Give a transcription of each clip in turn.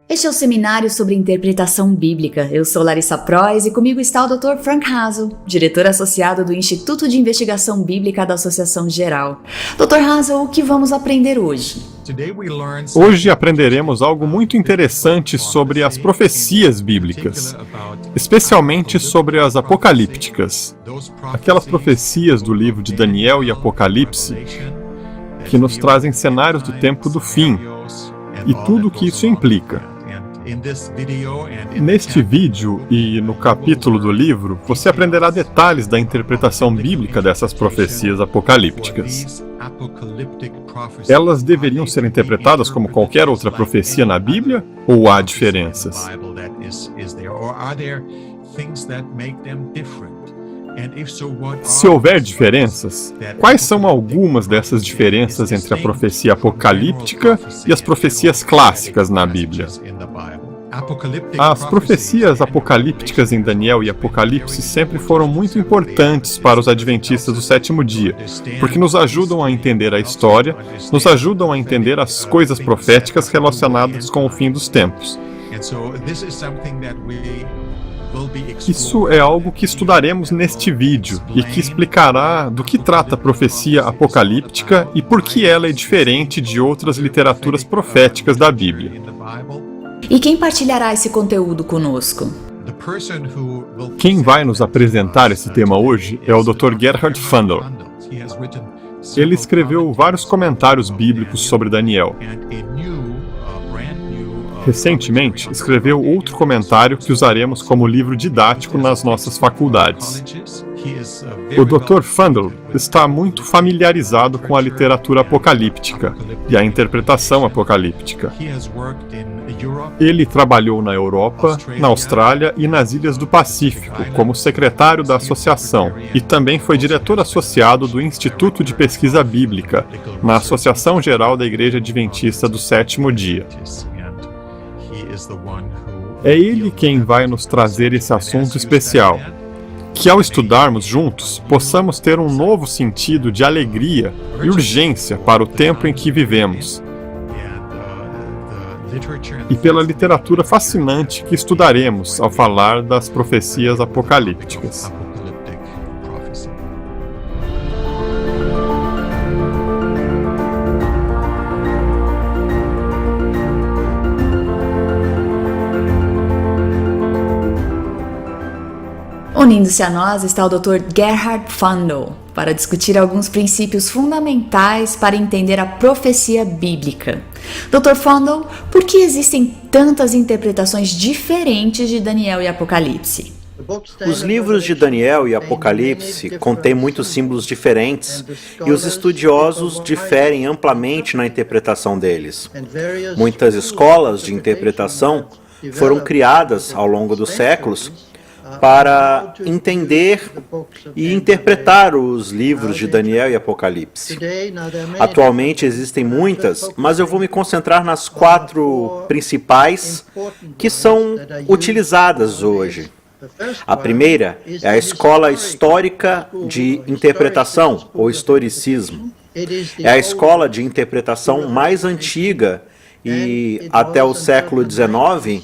Este é o seminário sobre interpretação bíblica. Eu sou Larissa Prois e comigo está o Dr. Frank Hazel, diretor associado do Instituto de Investigação Bíblica da Associação Geral. Dr. Hazel, o que vamos aprender hoje? Hoje aprenderemos algo muito interessante sobre as profecias bíblicas, especialmente sobre as apocalípticas, aquelas profecias do livro de Daniel e Apocalipse que nos trazem cenários do tempo do fim e tudo o que isso implica. Neste vídeo e no capítulo do livro, você aprenderá detalhes da interpretação bíblica dessas profecias apocalípticas. Elas deveriam ser interpretadas como qualquer outra profecia na Bíblia ou há diferenças? Se houver diferenças, quais são algumas dessas diferenças entre a profecia apocalíptica e as profecias clássicas na Bíblia? As profecias apocalípticas em Daniel e Apocalipse sempre foram muito importantes para os adventistas do sétimo dia, porque nos ajudam a entender a história, nos ajudam a entender as coisas proféticas relacionadas com o fim dos tempos. Isso é algo que estudaremos neste vídeo e que explicará do que trata a profecia apocalíptica e por que ela é diferente de outras literaturas proféticas da Bíblia. E quem partilhará esse conteúdo conosco? Quem vai nos apresentar esse tema hoje é o Dr. Gerhard Fundel. Ele escreveu vários comentários bíblicos sobre Daniel. Recentemente, escreveu outro comentário que usaremos como livro didático nas nossas faculdades. O Dr. Fundel está muito familiarizado com a literatura apocalíptica e a interpretação apocalíptica. Ele trabalhou na Europa, na Austrália e nas Ilhas do Pacífico como secretário da associação e também foi diretor associado do Instituto de Pesquisa Bíblica na Associação Geral da Igreja Adventista do Sétimo Dia. É ele quem vai nos trazer esse assunto especial, que ao estudarmos juntos, possamos ter um novo sentido de alegria e urgência para o tempo em que vivemos, e pela literatura fascinante que estudaremos ao falar das profecias apocalípticas. Unindo-se a nós está o Dr. Gerhard Fundel para discutir alguns princípios fundamentais para entender a profecia bíblica. Dr. Fundel, por que existem tantas interpretações diferentes de Daniel e Apocalipse? Os livros de Daniel e Apocalipse contêm muitos símbolos diferentes e os estudiosos diferem amplamente na interpretação deles. Muitas escolas de interpretação foram criadas ao longo dos séculos para entender e interpretar os livros de Daniel e Apocalipse. Atualmente existem muitas, mas eu vou me concentrar nas 4 principais que são utilizadas hoje. A primeira é a escola histórica de interpretação, ou historicismo. É a escola de interpretação mais antiga e, até o século XIX,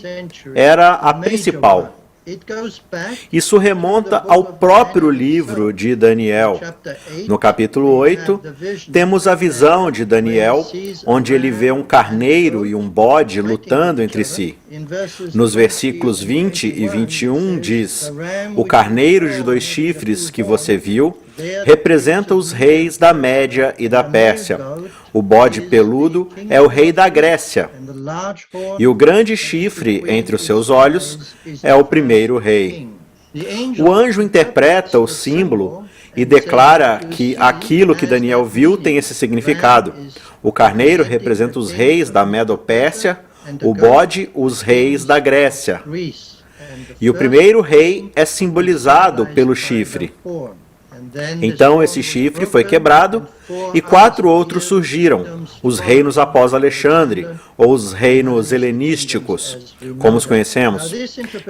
era a principal. Isso remonta ao próprio livro de Daniel. No capítulo 8, temos a visão de Daniel, onde ele vê um carneiro e um bode lutando entre si. Nos versículos 20 e 21 diz: "O carneiro de 2 chifres que você viu representa os reis da Média e da Pérsia. O bode peludo é o rei da Grécia. E o grande chifre entre os seus olhos é o primeiro rei." O anjo interpreta o símbolo e declara que aquilo que Daniel viu tem esse significado. O carneiro representa os reis da Medo-Pérsia, o bode, os reis da Grécia. E o primeiro rei é simbolizado pelo chifre. Então esse chifre foi quebrado e 4 outros surgiram, os reinos após Alexandre, ou os reinos helenísticos, como os conhecemos.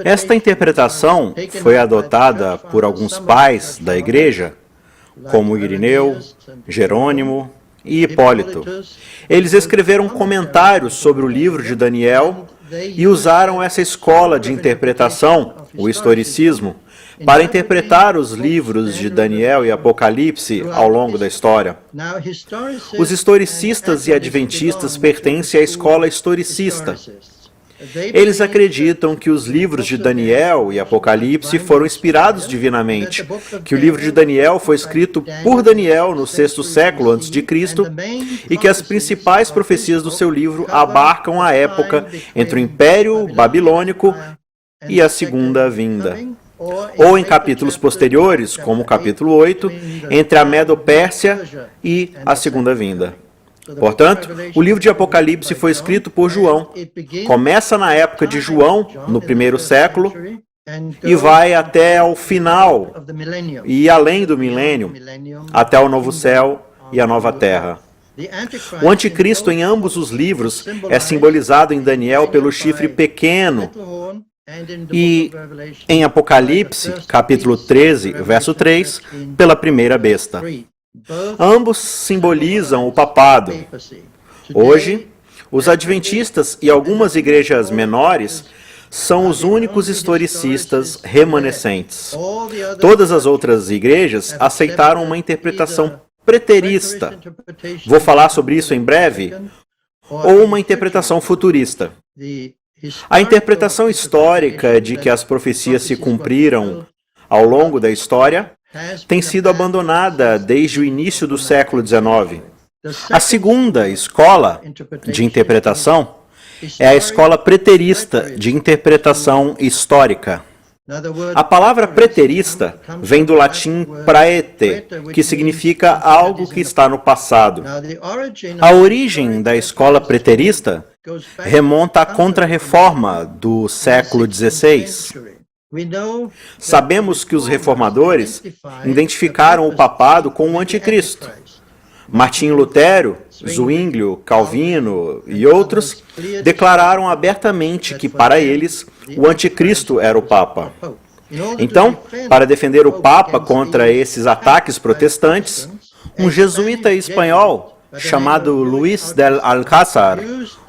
Esta interpretação foi adotada por alguns pais da igreja, como Irineu, Jerônimo e Hipólito. Eles escreveram comentários sobre o livro de Daniel e usaram essa escola de interpretação, o historicismo, para interpretar os livros de Daniel e Apocalipse ao longo da história. Os historicistas e adventistas pertencem à escola historicista. Eles acreditam que os livros de Daniel e Apocalipse foram inspirados divinamente, que o livro de Daniel foi escrito por Daniel no 6º século a.C. e que as principais profecias do seu livro abarcam a época entre o Império Babilônico e a Segunda Vinda. Ou em capítulos posteriores, como o capítulo 8, entre a Medo-Pérsia e a Segunda Vinda. Portanto, o livro de Apocalipse foi escrito por João. Começa na época de João, no 1º século, e vai até o final e além do milênio, até o novo céu e a nova terra. O anticristo em ambos os livros é simbolizado em Daniel pelo chifre pequeno e em Apocalipse, capítulo 13, verso 3, pela primeira besta. Ambos simbolizam o papado. Hoje, os adventistas e algumas igrejas menores são os únicos historicistas remanescentes. Todas as outras igrejas aceitaram uma interpretação preterista. Vou falar sobre isso em breve. Ou uma interpretação futurista. A interpretação histórica de que as profecias se cumpriram ao longo da história tem sido abandonada desde o início do século XIX. A segunda escola de interpretação é a escola preterista de interpretação histórica. A palavra preterista vem do latim praete, que significa algo que está no passado. A origem da escola preterista remonta à Contra-Reforma do século XVI. Sabemos que os reformadores identificaram o papado com o anticristo. Martinho Lutero, Zwinglio, Calvino e outros declararam abertamente que, para eles, o anticristo era o Papa. Então, para defender o Papa contra esses ataques protestantes, um jesuíta espanhol chamado Luís del Alcázar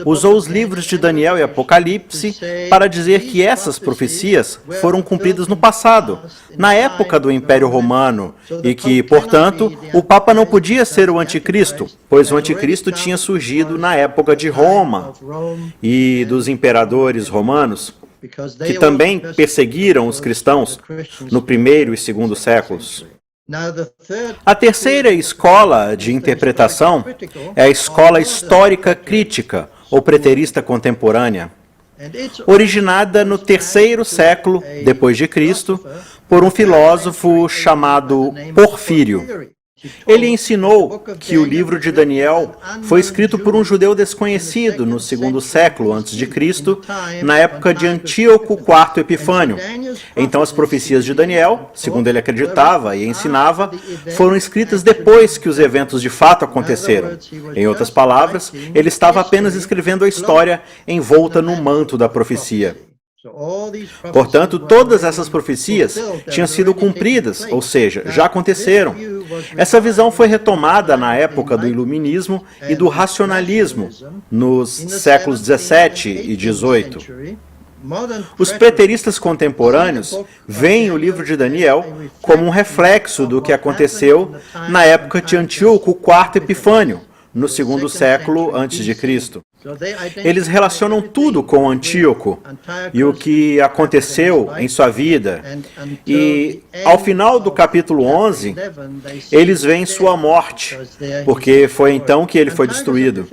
usou os livros de Daniel e Apocalipse para dizer que essas profecias foram cumpridas no passado, na época do Império Romano, e que, portanto, o Papa não podia ser o anticristo, pois o anticristo tinha surgido na época de Roma e dos imperadores romanos, que também perseguiram os cristãos no 1º e 2º séculos. A terceira escola de interpretação é a escola histórica crítica, ou preterista contemporânea, originada no 3º século depois de Cristo por um filósofo chamado Porfírio. Ele ensinou que o livro de Daniel foi escrito por um judeu desconhecido no 2º século a.C., na época de Antíoco IV Epifânio. Então as profecias de Daniel, segundo ele acreditava e ensinava, foram escritas depois que os eventos de fato aconteceram. Em outras palavras, ele estava apenas escrevendo a história envolta no manto da profecia. Portanto, todas essas profecias tinham sido cumpridas, ou seja, já aconteceram. Essa visão foi retomada na época do Iluminismo e do Racionalismo, nos séculos 17 e 18. Os preteristas contemporâneos veem o livro de Daniel como um reflexo do que aconteceu na época de Antíoco IV Epifânio, no 2º século a.C. Eles relacionam tudo com Antíoco e o que aconteceu em sua vida. E, ao final do capítulo 11, eles veem sua morte, porque foi então que ele foi destruído.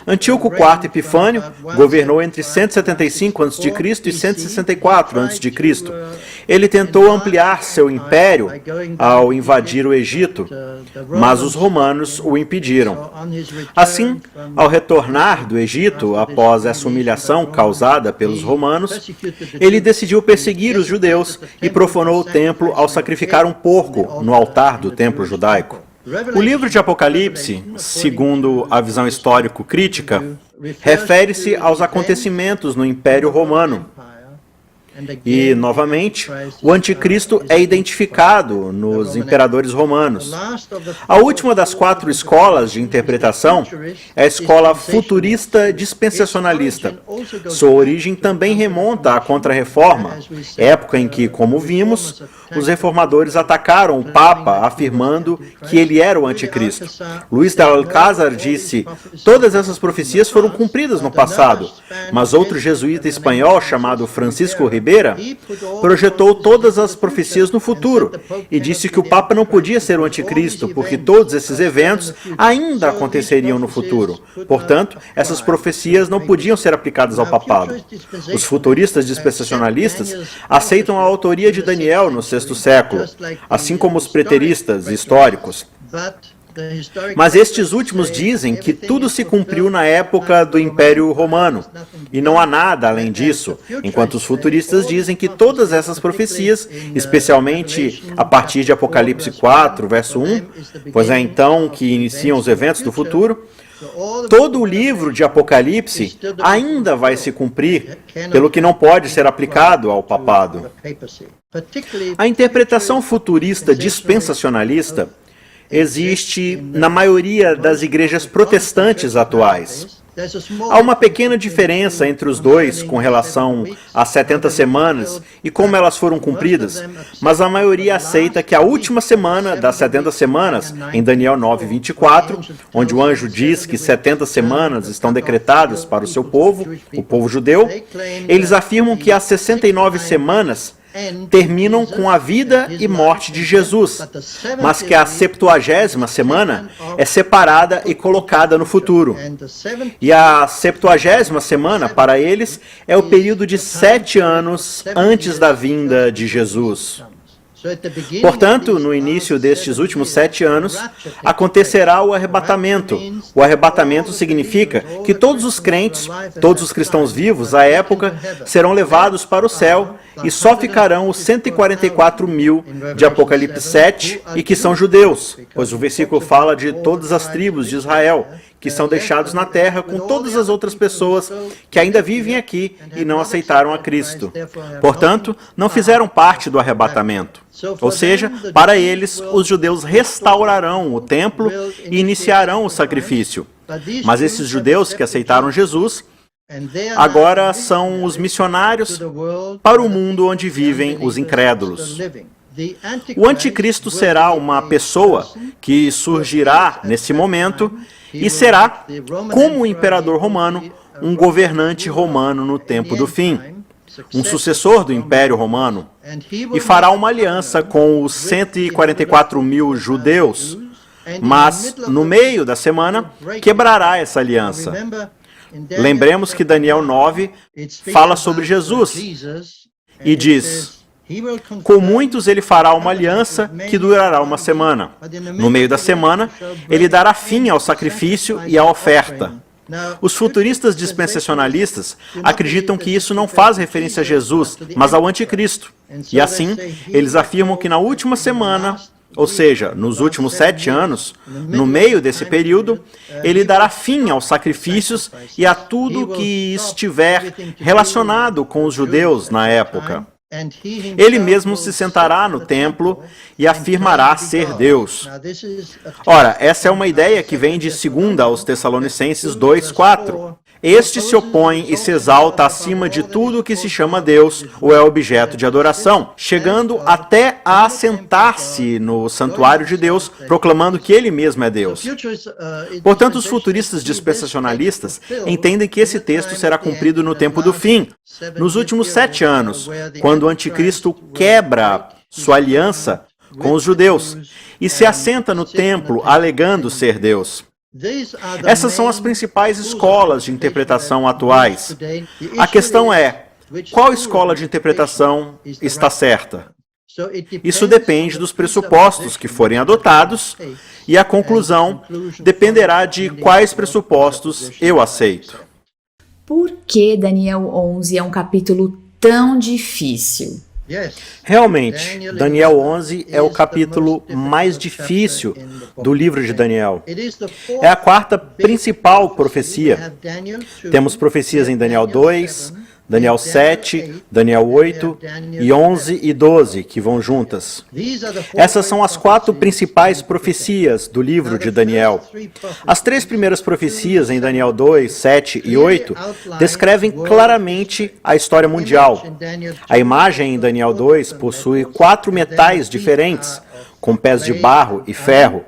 Antíoco IV Epifânio governou entre 175 a.C. e 164 a.C. Ele tentou ampliar seu império ao invadir o Egito, mas os romanos o impediram. Assim, ao retornar do Egito, após essa humilhação causada pelos romanos, ele decidiu perseguir os judeus e profanou o templo ao sacrificar um porco no altar do templo judaico. O livro de Apocalipse, segundo a visão histórico-crítica, refere-se aos acontecimentos no Império Romano. E, novamente, o anticristo é identificado nos imperadores romanos. A última das 4 escolas de interpretação é a escola futurista dispensacionalista. Sua origem também remonta à Contra-Reforma, época em que, como vimos, os reformadores atacaram o Papa, afirmando que ele era o anticristo. Luís de Alcázar disse: todas essas profecias foram cumpridas no passado, mas outro jesuíta espanhol chamado Francisco Ribeira projetou todas as profecias no futuro e disse que o Papa não podia ser o anticristo, porque todos esses eventos ainda aconteceriam no futuro. Portanto, essas profecias não podiam ser aplicadas ao papado. Os futuristas dispensacionalistas aceitam a autoria de Daniel no sexto século, assim como os preteristas históricos. Mas estes últimos dizem que tudo se cumpriu na época do Império Romano, e não há nada além disso, enquanto os futuristas dizem que todas essas profecias, especialmente a partir de Apocalipse 4, verso 1, pois é então que iniciam os eventos do futuro, todo o livro de Apocalipse ainda vai se cumprir, pelo que não pode ser aplicado ao papado. A interpretação futurista dispensacionalista existe na maioria das igrejas protestantes atuais. Há uma pequena diferença entre os dois com relação às 70 semanas e como elas foram cumpridas, mas a maioria aceita que a última semana das 70 semanas, em Daniel 9:24, onde o anjo diz que 70 semanas estão decretadas para o seu povo, o povo judeu, eles afirmam que as 69 semanas terminam com a vida e morte de Jesus, mas que a 70ª semana é separada e colocada no futuro. E a 70ª semana, para eles, é o período de 7 anos antes da vinda de Jesus. Portanto, no início destes últimos 7 anos, acontecerá o arrebatamento. O arrebatamento significa que todos os crentes, todos os cristãos vivos à época, serão levados para o céu e só ficarão os 144 mil de Apocalipse 7 e que são judeus, pois o versículo fala de todas as tribos de Israel, que são deixados na terra com todas as outras pessoas que ainda vivem aqui e não aceitaram a Cristo. Portanto, não fizeram parte do arrebatamento. Ou seja, para eles, os judeus restaurarão o templo e iniciarão o sacrifício. Mas esses judeus que aceitaram Jesus agora são os missionários para o mundo onde vivem os incrédulos. O anticristo será uma pessoa que surgirá nesse momento e será, como o imperador romano, um governante romano no tempo do fim, um sucessor do Império Romano, e fará uma aliança com os 144 mil judeus, mas, no meio da semana, quebrará essa aliança. Lembremos que Daniel 9 fala sobre Jesus e diz: com muitos ele fará uma aliança que durará uma semana. No meio da semana, ele dará fim ao sacrifício e à oferta. Os futuristas dispensacionalistas acreditam que isso não faz referência a Jesus, mas ao anticristo. E assim, eles afirmam que na última semana, ou seja, nos últimos 7 anos, no meio desse período, ele dará fim aos sacrifícios e a tudo que estiver relacionado com os judeus na época. Ele mesmo se sentará no templo e afirmará ser Deus. Ora, essa é uma ideia que vem de 2 aos Tessalonicenses 2:4. Este se opõe e se exalta acima de tudo que se chama Deus ou é objeto de adoração, chegando até a assentar-se no santuário de Deus, proclamando que ele mesmo é Deus. Portanto, os futuristas dispensacionalistas entendem que esse texto será cumprido no tempo do fim, nos últimos 7 anos, quando o anticristo quebra sua aliança com os judeus e se assenta no templo alegando ser Deus. Essas são as principais escolas de interpretação atuais. A questão é, qual escola de interpretação está certa? Isso depende dos pressupostos que forem adotados, e a conclusão dependerá de quais pressupostos eu aceito. Por que Daniel 11 é um capítulo tão difícil? Realmente, Daniel 11 é o capítulo mais difícil do livro de Daniel. É a 4ª principal profecia. Temos profecias em Daniel 2, Daniel 7, Daniel 8 e 11 e 12, que vão juntas. Essas são as 4 principais profecias do livro de Daniel. As 3 primeiras profecias em Daniel 2, 7 e 8 descrevem claramente a história mundial. A imagem em Daniel 2 possui 4 metais diferentes, com pés de barro e ferro,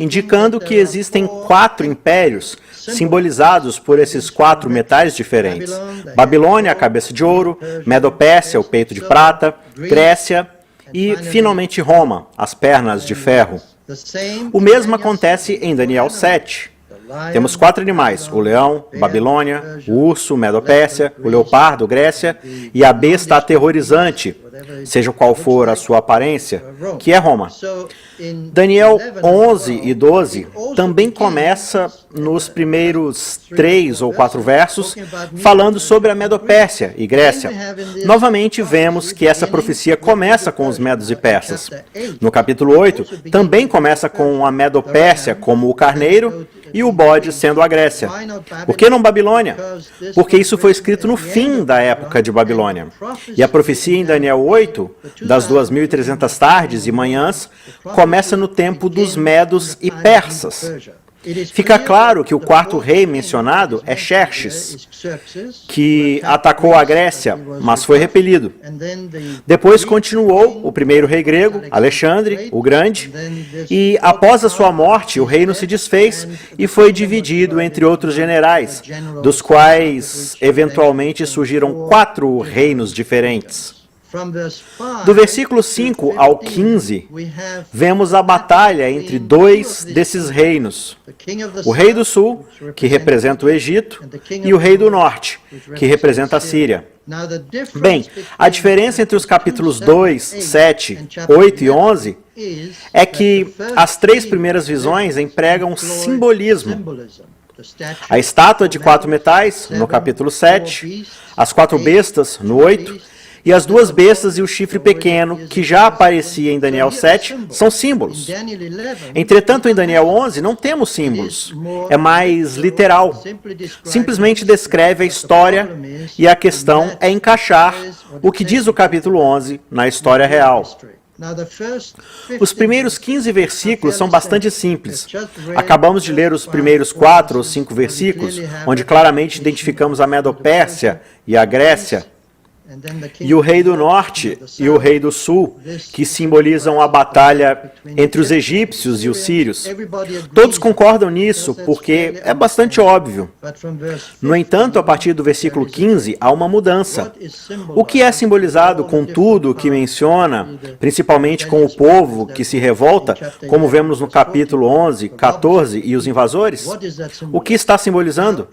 indicando que existem 4 impérios simbolizados por esses 4 metais diferentes. Babilônia, a cabeça de ouro, Medo-Pérsia, o peito de prata, Grécia e, finalmente, Roma, as pernas de ferro. O mesmo acontece em Daniel 7. Temos 4 animais, o leão, Babilônia, o urso, Medo-Pérsia, o leopardo, Grécia, e a besta aterrorizante, seja qual for a sua aparência, que é Roma. Daniel 11 e 12 também começa nos primeiros 3 ou 4 versos falando sobre a Medo-Pérsia e Grécia. Novamente vemos que essa profecia começa com os medos e persas. No capítulo 8 também começa com a Medo-Pérsia como o carneiro e o bode sendo a Grécia. Por que não Babilônia? Porque isso foi escrito no fim da época de Babilônia. E a profecia em Daniel 8, das 2.300 tardes e manhãs, começa no tempo dos medos e persas. Fica claro que o 4º rei mencionado é Xerxes, que atacou a Grécia, mas foi repelido. Depois continuou o 1º rei grego, Alexandre, o Grande, e após a sua morte, o reino se desfez e foi dividido entre outros generais, dos quais eventualmente surgiram 4 reinos diferentes. Do versículo 5 ao 15, vemos a batalha entre 2 desses reinos. O rei do sul, que representa o Egito, e o rei do norte, que representa a Síria. Bem, a diferença entre os capítulos 2, 7, 8 e 11 é que as 3 primeiras visões empregam simbolismo. A estátua de 4 metais, no capítulo 7, as 4 bestas, no 8, e as 2 bestas e o chifre pequeno, que já aparecia em Daniel 7, são símbolos. Entretanto, em Daniel 11, não temos símbolos. É mais literal. Simplesmente descreve a história e a questão é encaixar o que diz o capítulo 11 na história real. Os primeiros 15 versículos são bastante simples. Acabamos de ler os primeiros 4 ou 5 versículos, onde claramente identificamos a Medo-Pérsia e a Grécia, e o rei do norte e o rei do sul, que simbolizam a batalha entre os egípcios e os sírios. Todos concordam nisso, porque é bastante óbvio. No entanto, a partir do versículo 15, há uma mudança. O que é simbolizado com tudo o que menciona, principalmente com o povo que se revolta, como vemos no capítulo 11, 14 e os invasores? O que está simbolizando?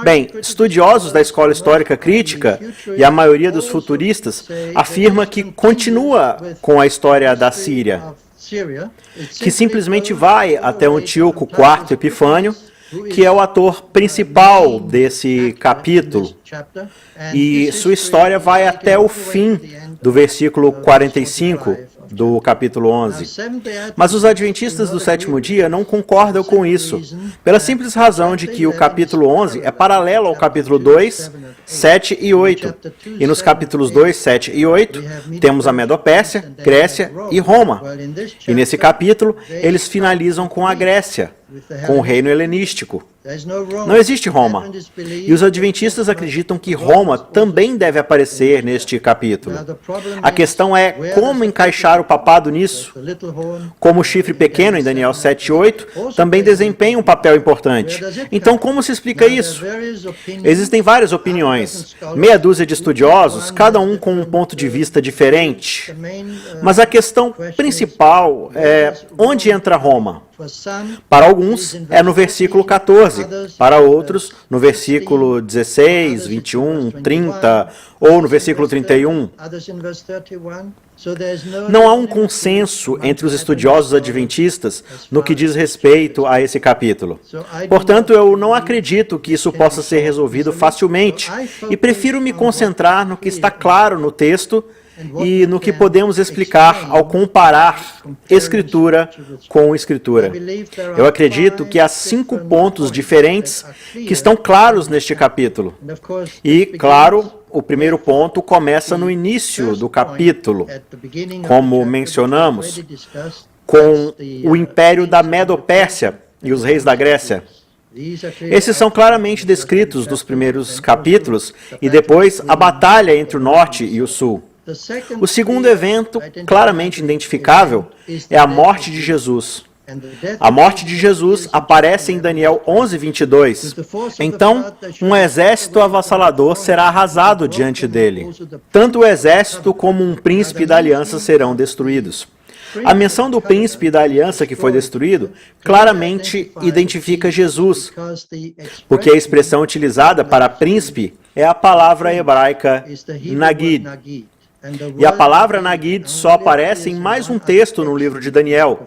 Bem, estudiosos da escola histórica crítica e a maioria dos futuristas afirma que continua com a história da Síria, que simplesmente vai até Antíoco IV Epifânio, que é o ator principal desse capítulo, e sua história vai até o fim do versículo 45 do capítulo 11. Mas os adventistas do sétimo dia não concordam com isso, pela simples razão de que o capítulo 11 é paralelo ao capítulo 2, 7 e 8. E nos capítulos 2, 7 e 8, temos a Medo-Pérsia, Grécia e Roma. E nesse capítulo, eles finalizam com a Grécia, com o reino helenístico. Não existe Roma. E os adventistas acreditam que Roma também deve aparecer neste capítulo. A questão é como encaixar o papado nisso. Como o chifre pequeno em Daniel 7 e 8 também desempenha um papel importante. Então, como se explica isso? Existem várias opiniões. Meia dúzia de estudiosos, cada um com um ponto de vista diferente. Mas a questão principal é onde entra Roma? Para alguns, é no versículo 14, para outros, no versículo 16, 21, 30 ou no versículo 31. Não há um consenso entre os estudiosos adventistas no que diz respeito a esse capítulo. Portanto, eu não acredito que isso possa ser resolvido facilmente e prefiro me concentrar no que está claro no texto e no que podemos explicar ao comparar Escritura com Escritura. Eu acredito que há 5 pontos diferentes que estão claros neste capítulo. E, claro, o primeiro ponto começa no início do capítulo, como mencionamos, com o império da Medo-Pérsia e os reis da Grécia. Esses são claramente descritos nos primeiros capítulos e depois a batalha entre o norte e o sul. O segundo evento, claramente identificável, é a morte de Jesus. A morte de Jesus aparece em Daniel 11:22. Então, um exército avassalador será arrasado diante dele. Tanto o exército como um príncipe da aliança serão destruídos. A menção do príncipe da aliança que foi destruído claramente identifica Jesus, porque a expressão utilizada para príncipe é a palavra hebraica Nagid. E a palavra Nagid só aparece em mais um texto no livro de Daniel,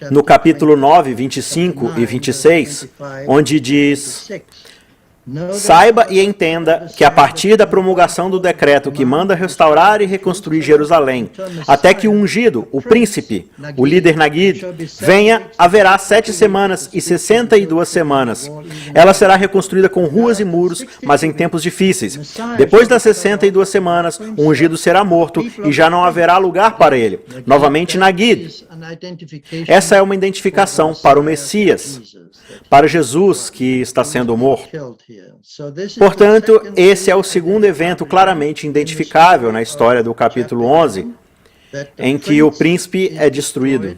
no capítulo 9, 25 e 26, onde diz: saiba e entenda que a partir da promulgação do decreto que manda restaurar e reconstruir Jerusalém, até que o ungido, o príncipe, o líder Nagid, venha, haverá 7 semanas e 62 semanas. Ela será reconstruída com ruas e muros, mas em tempos difíceis. Depois das 62 semanas, o ungido será morto e já não haverá lugar para ele. Novamente Nagid. Essa é uma identificação para o Messias, para Jesus que está sendo morto. Portanto, esse é o segundo evento claramente identificável na história do capítulo 11, em que o príncipe é destruído.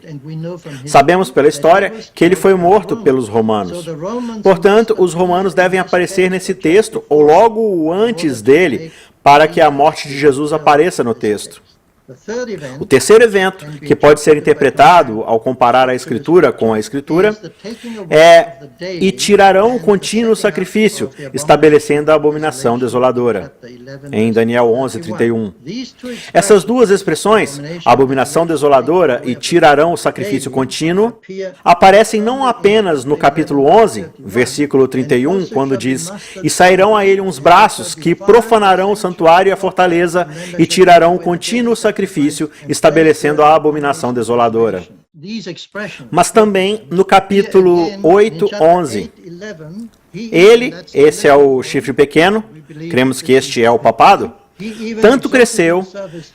Sabemos pela história que ele foi morto pelos romanos. Portanto, os romanos devem aparecer nesse texto, ou logo antes dele, para que a morte de Jesus apareça no texto. O terceiro evento, que pode ser interpretado ao comparar a Escritura com a Escritura, é: e tirarão o contínuo sacrifício, estabelecendo a abominação desoladora, em Daniel 11:31. Essas duas expressões, abominação desoladora e tirarão o sacrifício contínuo, aparecem não apenas no capítulo 11, versículo 31, quando diz: e sairão a ele uns braços que profanarão o santuário e a fortaleza e tirarão o contínuo sacrifício, estabelecendo a abominação desoladora. Mas também no capítulo 8, 11. Esse é o chifre pequeno, cremos que este é o papado, tanto cresceu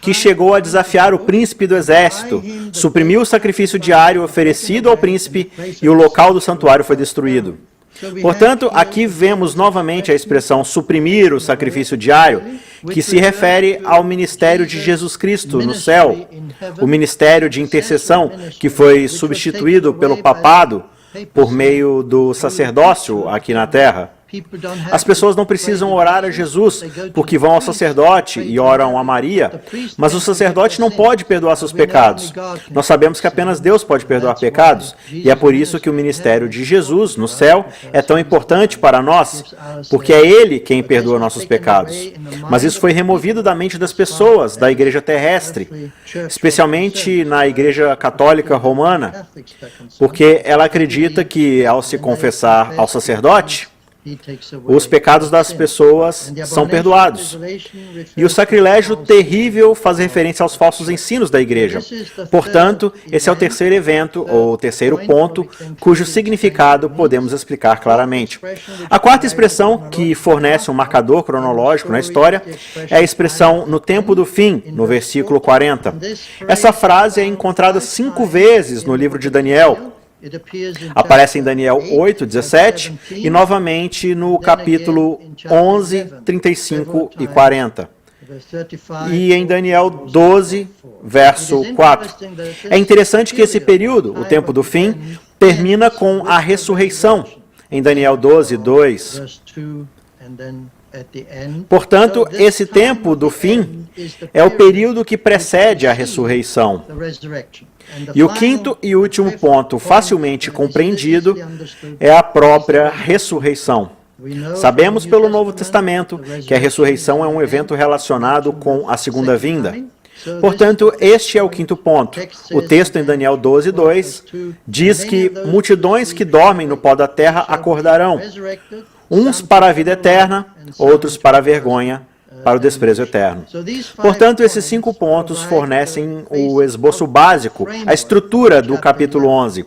que chegou a desafiar o príncipe do exército, suprimiu o sacrifício diário oferecido ao príncipe e o local do santuário foi destruído. Portanto, aqui vemos novamente a expressão suprimir o sacrifício diário, que se refere ao ministério de Jesus Cristo no céu, o ministério de intercessão, que foi substituído pelo papado por meio do sacerdócio aqui na terra. As pessoas não precisam orar a Jesus porque vão ao sacerdote e oram a Maria, mas o sacerdote não pode perdoar seus pecados. Nós sabemos que apenas Deus pode perdoar pecados, e é por isso que o ministério de Jesus no céu é tão importante para nós, porque é Ele quem perdoa nossos pecados. Mas isso foi removido da mente das pessoas, da igreja terrestre, especialmente na igreja católica romana, porque ela acredita que ao se confessar ao sacerdote, os pecados das pessoas são perdoados. E o sacrilégio terrível faz referência aos falsos ensinos da igreja. Portanto, esse é o terceiro evento, ou terceiro ponto, cujo significado podemos explicar claramente. A quarta expressão, que fornece um marcador cronológico na história, é a expressão no tempo do fim, no versículo 40. Essa frase é encontrada 5 vezes no livro de Daniel. Aparece em Daniel 8, 17 e novamente no capítulo 11, 35 e 40. E em Daniel 12, verso 4. É interessante que esse período, o tempo do fim, termina com a ressurreição, em Daniel 12, 2. Portanto, esse tempo do fim é o período que precede a ressurreição. E o quinto e último ponto, facilmente compreendido, é a própria ressurreição. Sabemos pelo Novo Testamento que a ressurreição é um evento relacionado com a segunda vinda. Portanto, este é o quinto ponto. O texto em Daniel 12, 2 diz que multidões que dormem no pó da terra acordarão, uns para a vida eterna, outros para a vergonha para o desprezo eterno. Portanto, esses 5 pontos fornecem o esboço básico, a estrutura do capítulo 11.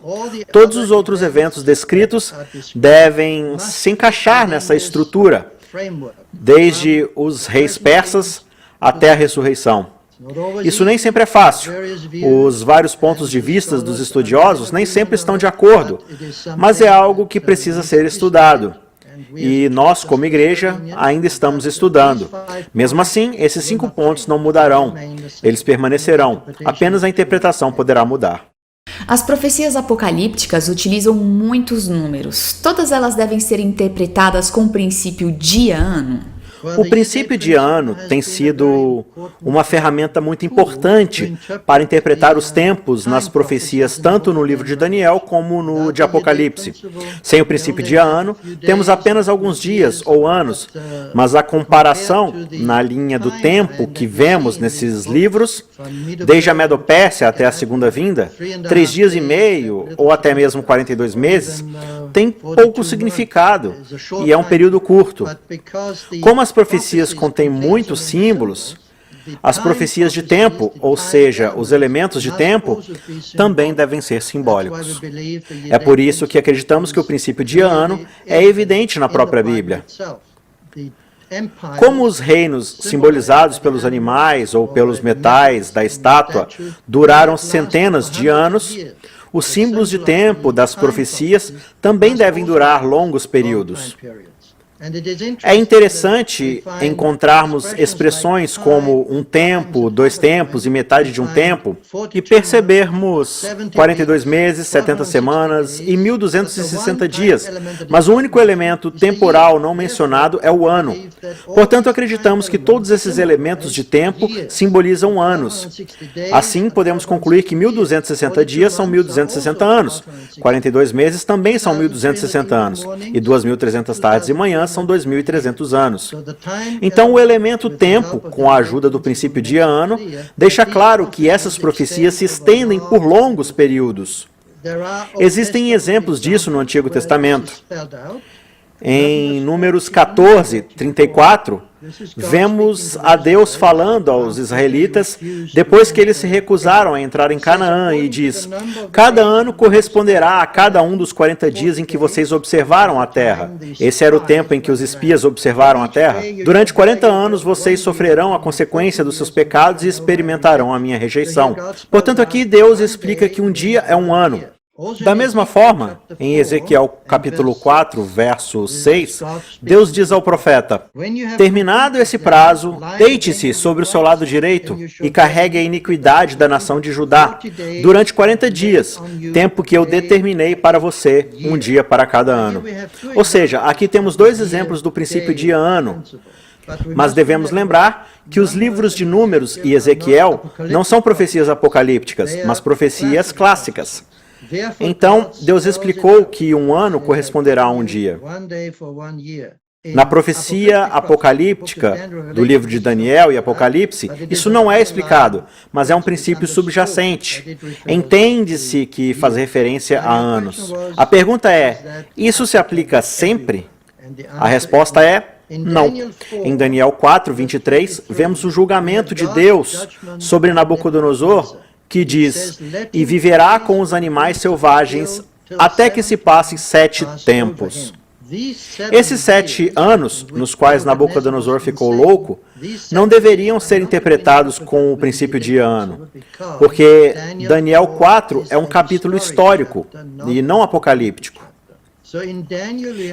Todos os outros eventos descritos devem se encaixar nessa estrutura, desde os reis persas até a ressurreição. Isso nem sempre é fácil. Os vários pontos de vista dos estudiosos nem sempre estão de acordo, mas é algo que precisa ser estudado. E nós, como igreja, ainda estamos estudando. Mesmo assim, esses 5 pontos não mudarão. Eles permanecerão. Apenas a interpretação poderá mudar. As profecias apocalípticas utilizam muitos números. Todas elas devem ser interpretadas com o princípio dia-ano. O princípio de ano tem sido uma ferramenta muito importante para interpretar os tempos nas profecias, tanto no livro de Daniel como no de Apocalipse. Sem o princípio de ano, temos apenas alguns dias ou anos, mas a comparação na linha do tempo que vemos nesses livros, desde a Medopérsia até a segunda vinda, 3 dias e meio ou até mesmo 42 meses, tem pouco significado e é um período curto. Como as profecias contêm muitos símbolos, as profecias de tempo, ou seja, os elementos de tempo, também devem ser simbólicos. É por isso que acreditamos que o princípio de ano é evidente na própria Bíblia. Como os reinos simbolizados pelos animais ou pelos metais da estátua duraram centenas de anos, os símbolos de tempo das profecias também devem durar longos períodos. É interessante encontrarmos expressões como um tempo, 2 tempos e metade de um tempo e percebermos 42 meses, 70 semanas e 1260 dias, mas o único elemento temporal não mencionado é o ano. Portanto, acreditamos que todos esses elementos de tempo simbolizam anos. Assim, podemos concluir que 1260 dias são 1260 anos, 42 meses também são 1260 anos e 2300 tardes e manhãs são 2.300 anos. Então, o elemento tempo, com a ajuda do princípio de ano, deixa claro que essas profecias se estendem por longos períodos. Existem exemplos disso no Antigo Testamento. Em Números 14, 34, vemos a Deus falando aos israelitas depois que eles se recusaram a entrar em Canaã e diz: cada ano corresponderá a cada um dos 40 dias em que vocês observaram a terra. Esse era o tempo em que os espias observaram a terra. Durante 40 anos vocês sofrerão a consequência dos seus pecados e experimentarão a minha rejeição. Portanto, aqui Deus explica que um dia é um ano. Da mesma forma, em Ezequiel capítulo 4, verso 6, Deus diz ao profeta: terminado esse prazo, deite-se sobre o seu lado direito e carregue a iniquidade da nação de Judá durante 40 dias, tempo que eu determinei para você, um dia para cada ano. Ou seja, aqui temos 2 exemplos do princípio de ano. Mas devemos lembrar que os livros de Números e Ezequiel não são profecias apocalípticas, mas profecias clássicas. Então, Deus explicou que um ano corresponderá a um dia. Na profecia apocalíptica do livro de Daniel e Apocalipse, isso não é explicado, mas é um princípio subjacente. Entende-se que faz referência a anos. A pergunta é: isso se aplica sempre? A resposta é: não. Em Daniel 4, 23, vemos o julgamento de Deus sobre Nabucodonosor, que diz: e viverá com os animais selvagens até que se passem 7 tempos. Esses 7 anos, nos quais Nabucodonosor ficou louco, não deveriam ser interpretados com o princípio de ano, porque Daniel 4 é um capítulo histórico e não apocalíptico.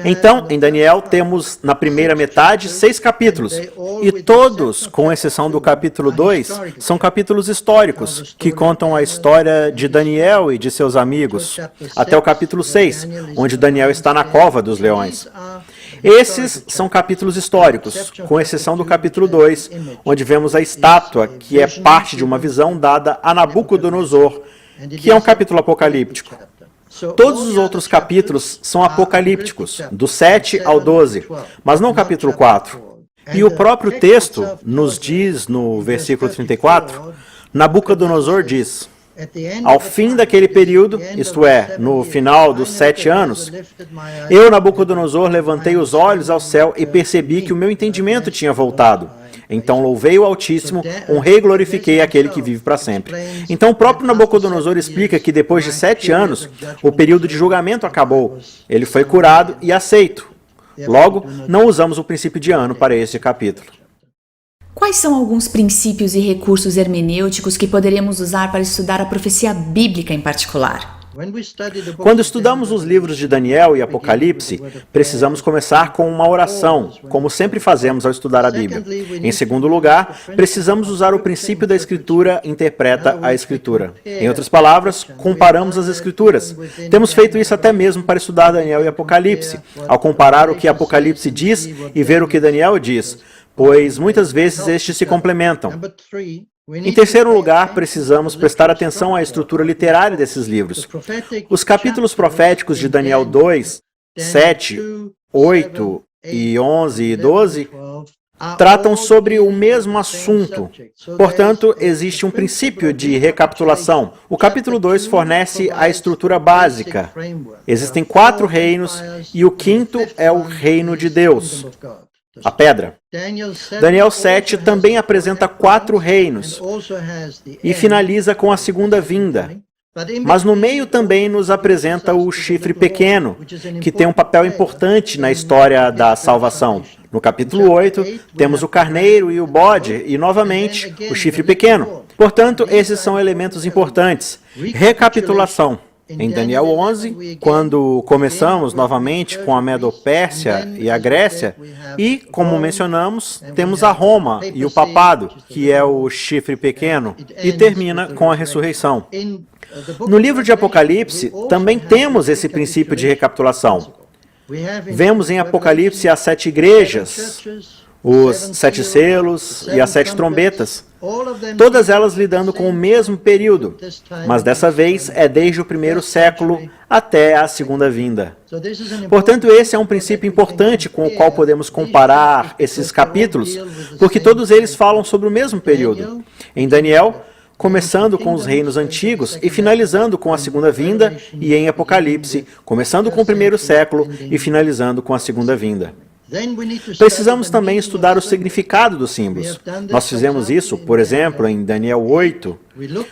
Então, em Daniel temos na primeira metade 6 capítulos, e todos, com exceção do capítulo 2, são capítulos históricos, que contam a história de Daniel e de seus amigos, até o capítulo 6, onde Daniel está na cova dos leões. Esses são capítulos históricos, com exceção do capítulo 2, onde vemos a estátua, que é parte de uma visão dada a Nabucodonosor, que é um capítulo apocalíptico. Todos os outros capítulos são apocalípticos, do 7 ao 12, mas não o capítulo 4. E o próprio texto nos diz, no versículo 34, Nabucodonosor diz: Ao fim daquele período, isto é, no final dos 7 anos, eu, Nabucodonosor, levantei os olhos ao céu e percebi que o meu entendimento tinha voltado. Então louvei o Altíssimo, honrei e glorifiquei aquele que vive para sempre. Então o próprio Nabucodonosor explica que depois de 7 anos, o período de julgamento acabou. Ele foi curado e aceito. Logo, não usamos o princípio de ano para este capítulo. Quais são alguns princípios e recursos hermenêuticos que poderíamos usar para estudar a profecia bíblica em particular? Quando estudamos os livros de Daniel e Apocalipse, precisamos começar com uma oração, como sempre fazemos ao estudar a Bíblia. Em segundo lugar, precisamos usar o princípio da Escritura interpreta a Escritura. Em outras palavras, comparamos as Escrituras. Temos feito isso até mesmo para estudar Daniel e Apocalipse, ao comparar o que Apocalipse diz e ver o que Daniel diz, pois muitas vezes estes se complementam. Em terceiro lugar, precisamos prestar atenção à estrutura literária desses livros. Os capítulos proféticos de Daniel 2, 7, 8 e 11 e 12 tratam sobre o mesmo assunto. Portanto, existe um princípio de recapitulação. O capítulo 2 fornece a estrutura básica. Existem 4 reinos e o quinto é o reino de Deus, a pedra. Daniel 7 também apresenta 4 reinos e finaliza com a segunda vinda. Mas no meio também nos apresenta o chifre pequeno, que tem um papel importante na história da salvação. No capítulo 8, temos o carneiro e o bode, e novamente o chifre pequeno. Portanto, esses são elementos importantes. Recapitulação. Em Daniel 11, quando começamos novamente com a Medo-Pérsia e a Grécia, e, como mencionamos, temos a Roma e o papado, que é o chifre pequeno, e termina com a ressurreição. No livro de Apocalipse, também temos esse princípio de recapitulação. Vemos em Apocalipse as 7 igrejas, os 7 selos e as 7 trombetas, todas elas lidando com o mesmo período, mas dessa vez é desde o 1º século até a segunda vinda. Portanto, esse é um princípio importante com o qual podemos comparar esses capítulos, porque todos eles falam sobre o mesmo período. Em Daniel, começando com os reinos antigos e finalizando com a segunda vinda, e em Apocalipse, começando com o 1º século e finalizando com a segunda vinda. Precisamos também estudar o significado dos símbolos. Nós fizemos isso, por exemplo, em Daniel 8,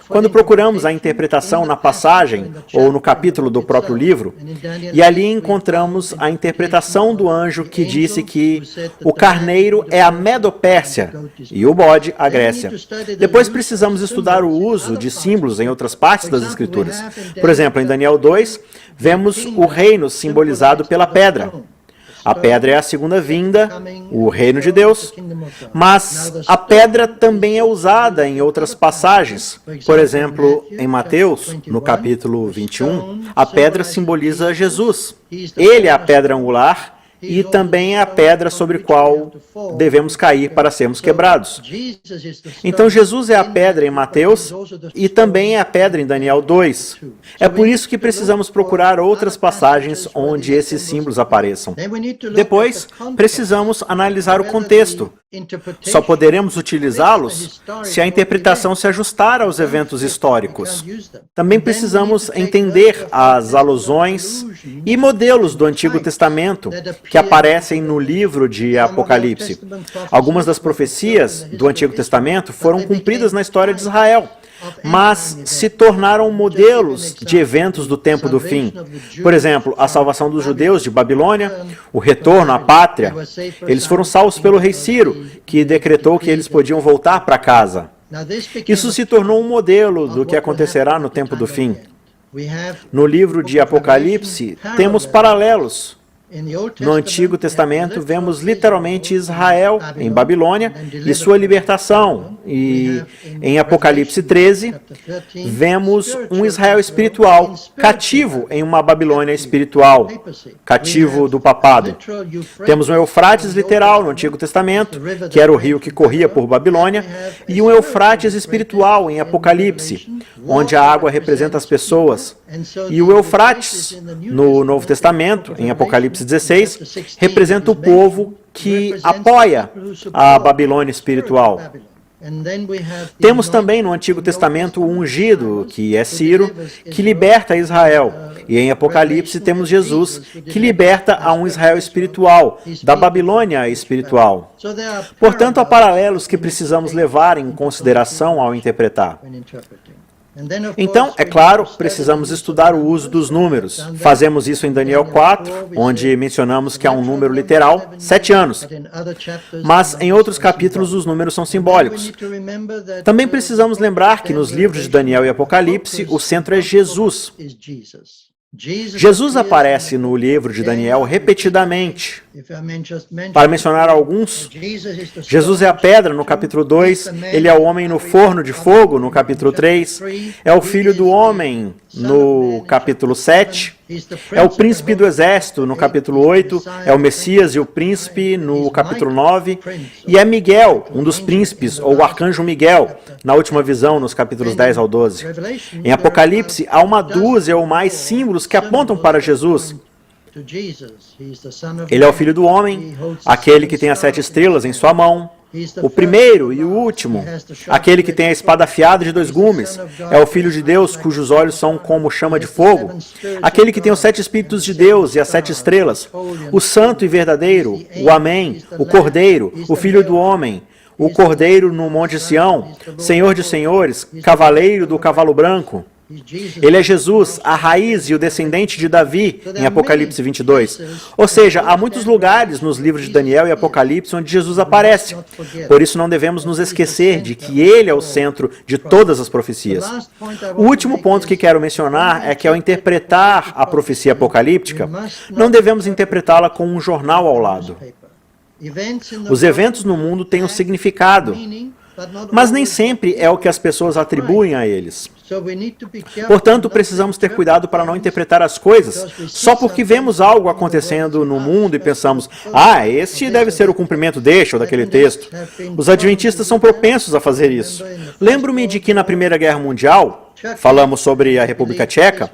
quando procuramos a interpretação na passagem ou no capítulo do próprio livro, e ali encontramos a interpretação do anjo que disse que o carneiro é a Medo-Pérsia e o bode a Grécia. Depois precisamos estudar o uso de símbolos em outras partes das Escrituras. Por exemplo, em Daniel 2, vemos o reino simbolizado pela pedra. A pedra é a segunda vinda, o reino de Deus, mas a pedra também é usada em outras passagens. Por exemplo, em Mateus, no capítulo 21, a pedra simboliza Jesus. Ele é a pedra angular e também é a pedra sobre a qual devemos cair para sermos quebrados. Então Jesus é a pedra em Mateus e também é a pedra em Daniel 2. É por isso que precisamos procurar outras passagens onde esses símbolos apareçam. Depois, precisamos analisar o contexto. Só poderemos utilizá-los se a interpretação se ajustar aos eventos históricos. Também precisamos entender as alusões e modelos do Antigo Testamento que aparecem no livro de Apocalipse. Algumas das profecias do Antigo Testamento foram cumpridas na história de Israel, mas se tornaram modelos de eventos do tempo do fim. Por exemplo, a salvação dos judeus de Babilônia, o retorno à pátria. Eles foram salvos pelo rei Ciro, que decretou que eles podiam voltar para casa. Isso se tornou um modelo do que acontecerá no tempo do fim. No livro de Apocalipse, temos paralelos. No Antigo Testamento, vemos literalmente Israel em Babilônia e sua libertação. E em Apocalipse 13, vemos um Israel espiritual, cativo em uma Babilônia espiritual, cativo do papado. Temos um Eufrates literal no Antigo Testamento, que era o rio que corria por Babilônia, e um Eufrates espiritual em Apocalipse, onde a água representa as pessoas. E o Eufrates, no Novo Testamento, em Apocalipse 16, representa o povo que apoia a Babilônia espiritual. Temos também no Antigo Testamento o ungido, que é Ciro, que liberta Israel. E em Apocalipse temos Jesus, que liberta a um Israel espiritual, da Babilônia espiritual. Portanto, há paralelos que precisamos levar em consideração ao interpretar. Então, é claro, precisamos estudar o uso dos números. Fazemos isso em Daniel 4, onde mencionamos que há um número literal, 7 anos. Mas em outros capítulos os números são simbólicos. Também precisamos lembrar que nos livros de Daniel e Apocalipse o centro é Jesus. Jesus aparece no livro de Daniel repetidamente. Para mencionar alguns, Jesus é a pedra no capítulo 2, ele é o homem no forno de fogo no capítulo 3, é o filho do homem no capítulo 7, é o príncipe do exército no capítulo 8, é o Messias e o príncipe no capítulo 9, e é Miguel, um dos príncipes, ou o arcanjo Miguel, na última visão, nos capítulos 10 ao 12. Em Apocalipse, há uma dúzia ou mais símbolos que apontam para Jesus. Ele é o filho do homem, aquele que tem as 7 estrelas em sua mão, o primeiro e o último, aquele que tem a espada afiada de 2 gumes, é o Filho de Deus cujos olhos são como chama de fogo, aquele que tem os 7 Espíritos de Deus e as 7 estrelas, o santo e verdadeiro, o Amém, o Cordeiro, o Filho do homem, o Cordeiro no Monte Sião, Senhor de senhores, Cavaleiro do cavalo branco. Ele é Jesus, a raiz e o descendente de Davi, em Apocalipse 22. Ou seja, há muitos lugares nos livros de Daniel e Apocalipse onde Jesus aparece. Por isso não devemos nos esquecer de que ele é o centro de todas as profecias. O último ponto que quero mencionar é que ao interpretar a profecia apocalíptica, não devemos interpretá-la com um jornal ao lado. Os eventos no mundo têm um significado, mas nem sempre é o que as pessoas atribuem a eles. Portanto, precisamos ter cuidado para não interpretar as coisas só porque vemos algo acontecendo no mundo e pensamos, este deve ser o cumprimento deste ou daquele texto. Os adventistas são propensos a fazer isso. Lembro-me de que na Primeira Guerra Mundial, falamos sobre a República Tcheca,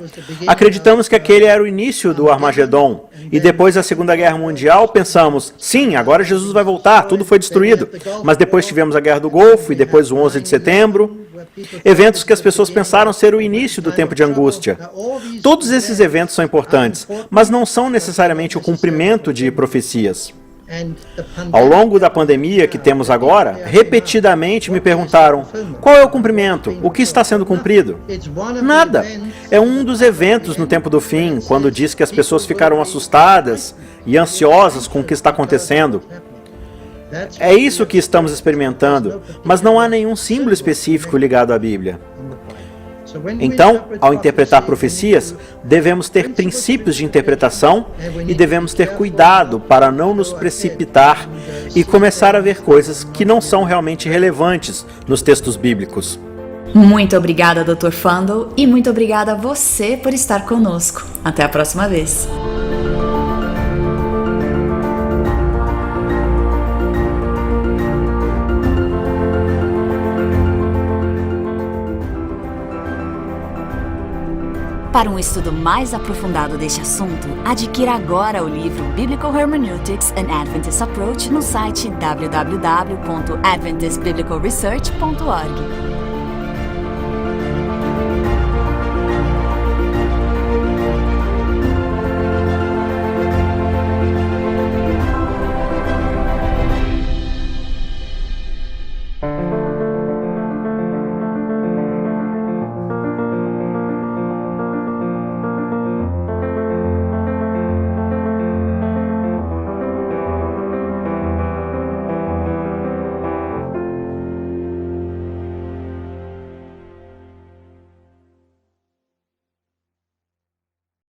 acreditamos que aquele era o início do Armagedon. E depois da Segunda Guerra Mundial, pensamos, sim, agora Jesus vai voltar, tudo foi destruído. Mas depois tivemos a Guerra do Golfo e depois o 11 de setembro. Eventos que as pessoas pensaram ser o início do tempo de angústia. Todos esses eventos são importantes, mas não são necessariamente o cumprimento de profecias. Ao longo da pandemia que temos agora, repetidamente me perguntaram, qual é o cumprimento? O que está sendo cumprido? Nada. É um dos eventos no tempo do fim, quando diz que as pessoas ficaram assustadas e ansiosas com o que está acontecendo. É isso que estamos experimentando, mas não há nenhum símbolo específico ligado à Bíblia. Então, ao interpretar profecias, devemos ter princípios de interpretação e devemos ter cuidado para não nos precipitar e começar a ver coisas que não são realmente relevantes nos textos bíblicos. Muito obrigada, Dr. Fundle, e muito obrigada a você por estar conosco. Até a próxima vez. Para um estudo mais aprofundado deste assunto, adquira agora o livro Biblical Hermeneutics: An Adventist Approach no site www.adventistbiblicalresearch.org.